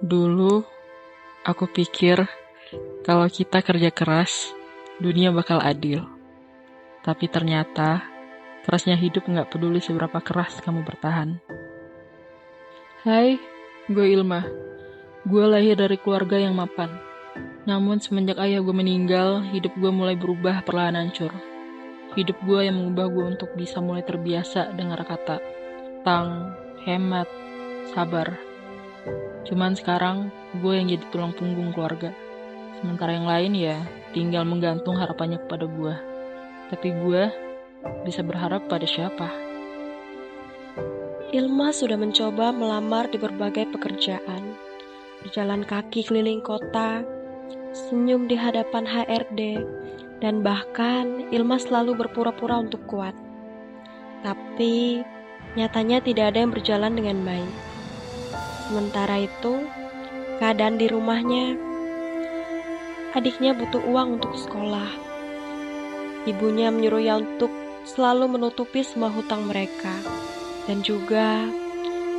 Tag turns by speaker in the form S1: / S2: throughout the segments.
S1: Dulu, aku pikir kalau kita kerja keras, dunia bakal adil. Tapi ternyata, kerasnya hidup nggak peduli seberapa keras kamu bertahan. Hai, gue Ilma. Gue lahir dari keluarga yang mapan. Namun semenjak ayah gue meninggal, hidup gue mulai berubah perlahan hancur. Hidup gue yang mengubah gue untuk bisa mulai terbiasa dengar kata tang, hemat, sabar. Cuman sekarang, gue yang jadi tulang punggung keluarga. Sementara yang lain ya tinggal menggantung harapannya kepada gue. Tapi gue bisa berharap pada siapa?
S2: Ilma sudah mencoba melamar di berbagai pekerjaan, berjalan kaki keliling kota, senyum di hadapan HRD, dan bahkan Ilma selalu berpura-pura untuk kuat. Tapi nyatanya tidak ada yang berjalan dengan baik. Sementara itu, keadaan di rumahnya, adiknya butuh uang untuk sekolah. Ibunya menyuruhnya untuk selalu menutupi semua hutang mereka. Dan juga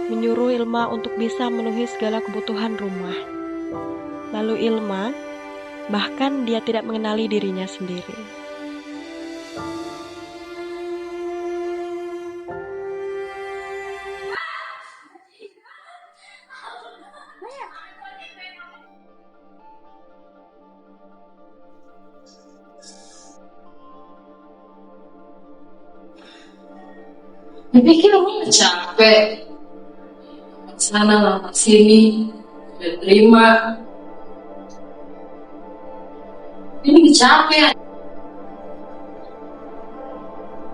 S2: menyuruh Ilma untuk bisa memenuhi segala kebutuhan rumah. Lalu Ilma, bahkan dia tidak mengenali dirinya sendiri.
S3: Dipikir aku capek, sana lama sini, udah terima. Ini capek.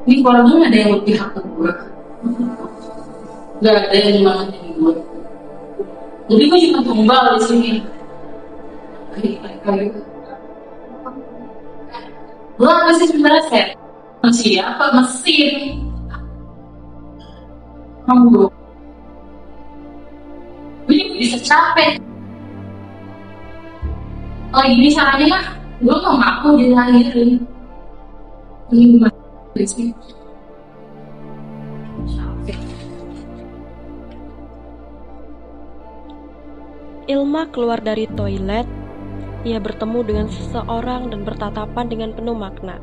S3: Ini orangnya ada yang lebih hak ke gue, nggak ada yang nyemangatin gue. Jadi gue cuma tumbal di sini. Gue masih sebenarnya set. Siapa mesin? Gue bisa capek. Kalau gini caranya mah, gue gak mampu dilahirin. Ini gimana sih? Capek.
S2: Ilma keluar dari toilet. Ia bertemu dengan seseorang dan bertatapan dengan penuh makna.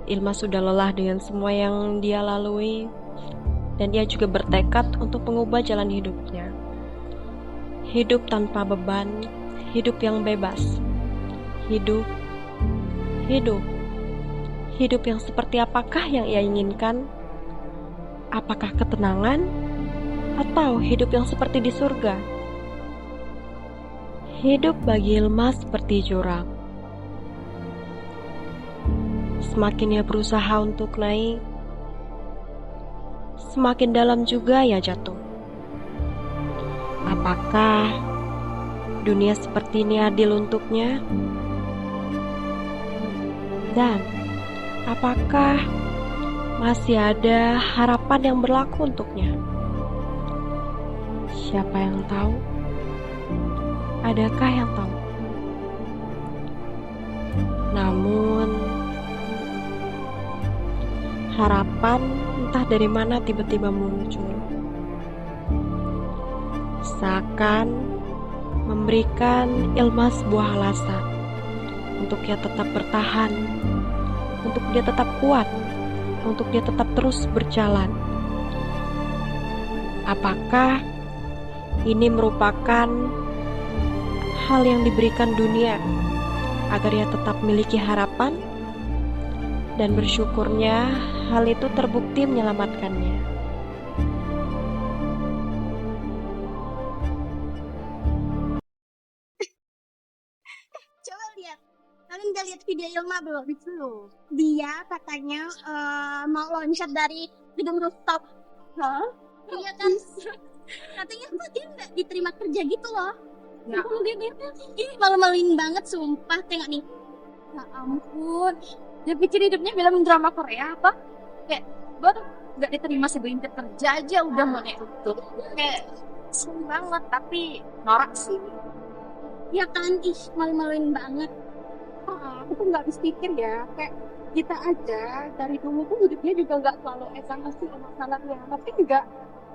S2: Ilma sudah lelah dengan semua yang dia lalui, dan dia juga bertekad untuk mengubah jalan hidupnya. Hidup tanpa beban, hidup yang bebas. Hidup yang seperti apakah yang ia inginkan? Apakah ketenangan atau hidup yang seperti di surga? Hidup bagi Ilma seperti jurang. Semakin ia berusaha untuk naik, semakin dalam juga ia jatuh. Apakah dunia seperti ini adil untuknya? Dan apakah masih ada harapan yang berlaku untuknya? Siapa yang tahu? Adakah yang tahu? Namun, harapan entah dari mana tiba-tiba muncul. Seakan memberikan Ilma sebuah alasan untuk dia tetap bertahan, untuk dia tetap kuat, untuk dia tetap terus berjalan. Apakah ini merupakan hal yang diberikan dunia agar ia tetap memiliki harapan, dan bersyukurnya hal itu terbukti menyelamatkannya.
S4: Coba lihat, kalian udah lihat video Ilma belum? Itu loh, dia katanya mau loncat dari gedung rooftop. Hah? Iya kan? Katanya kok dia nggak diterima kerja gitu loh. Ya. Ini malu-maluin banget sumpah. Tengok nih.
S5: Ya ampun, dia pikir hidupnya film drama Korea apa? Kayak baru nggak diterima sebagai kerja aja udah mau kayak gitu. Kayak seneng banget tapi norak sih.
S4: Ya kan, malu-maluin banget.
S5: Aku tuh nggak habis pikir ya, kayak kita aja dari dulu tuh hidupnya juga nggak terlalu enak sih masalahnya, tapi nggak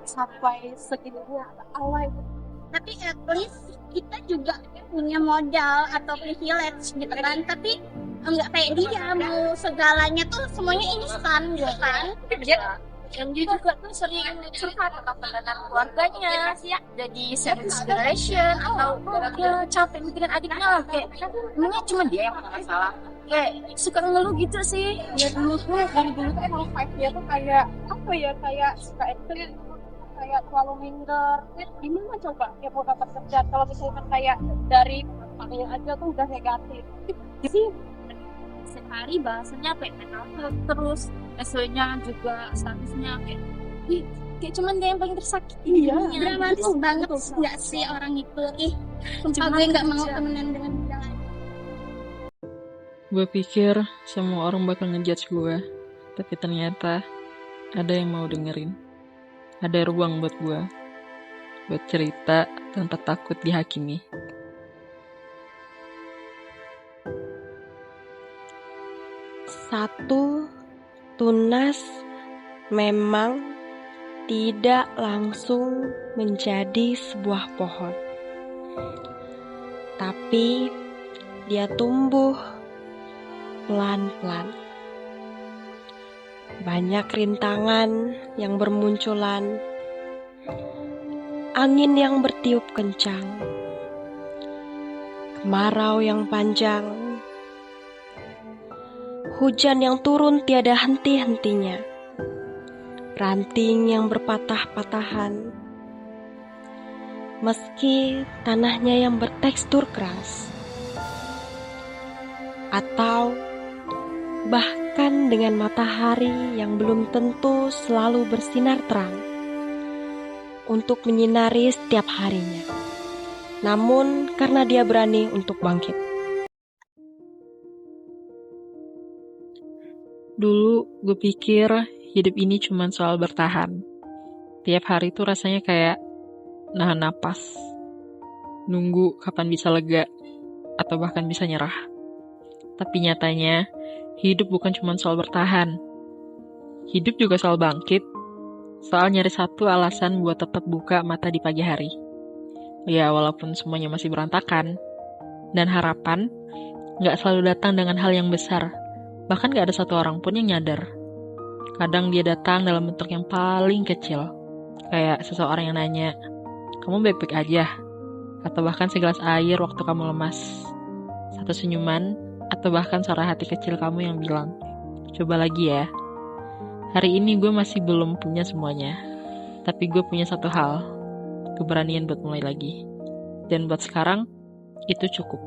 S5: sampai segininya alay.
S4: Tapi at least kita juga punya modal atau privilege gitu kan. Tapi enggak kayak dia mau segalanya tuh semuanya instan gitu kan.
S5: Dan dia juga tuh sering curhat tentang pendanaan keluarganya, jadi service generation atau dia capek mikirin adiknya lah, kayak emangnya cuma dia yang masalah, kayak suka ngeluh gitu sih.
S6: Ya dulu tuh dari dulu tuh emang vibe dia tuh kayak apa ya, kayak suka ekstrim, kayak terlalu minder. Gimana coba dia mau dapat kerja kalau misalkan kayak dari panggil aja tuh udah negatif sih.
S5: Setiap hari bahasanya kayak mental health terus, SW-nya juga statusnya kayak kayak cuman dia yang paling tersakiti di dunia.
S4: Dramatis banget nggak sih orang itu? Sumpah gue nggak mau temenan dengan dia lagi.
S1: Gue pikir semua orang bakal ngejudge gue, tapi ternyata ada yang mau dengerin. Ada ruang buat gue, buat cerita tanpa takut dihakimi.
S2: Satu, tunas memang tidak langsung menjadi sebuah pohon, tapi dia tumbuh pelan-pelan. Banyak rintangan yang bermunculan, angin yang bertiup kencang, kemarau yang panjang, hujan yang turun tiada henti-hentinya, ranting yang berpatah-patahan, meski tanahnya yang bertekstur keras, atau bahkan dengan matahari yang belum tentu selalu bersinar terang untuk menyinari setiap harinya. Namun karena dia berani untuk bangkit.
S1: Dulu gue pikir hidup ini cuma soal bertahan. Tiap hari tuh rasanya kayak nahan napas, nunggu kapan bisa lega, atau bahkan bisa nyerah. Tapi nyatanya, hidup bukan cuma soal bertahan. Hidup juga soal bangkit, soal nyari satu alasan buat tetap buka mata di pagi hari. Ya, walaupun semuanya masih berantakan. Dan harapan gak selalu datang dengan hal yang besar. Bahkan gak ada satu orang pun yang nyadar. Kadang dia datang dalam bentuk yang paling kecil. Kayak seseorang yang nanya, "Kamu baik-baik aja?" Atau bahkan segelas air waktu kamu lemas. Satu senyuman, atau bahkan suara hati kecil kamu yang bilang, "Coba lagi ya." Hari ini gue masih belum punya semuanya. Tapi gue punya satu hal, keberanian buat mulai lagi. Dan buat sekarang, itu cukup.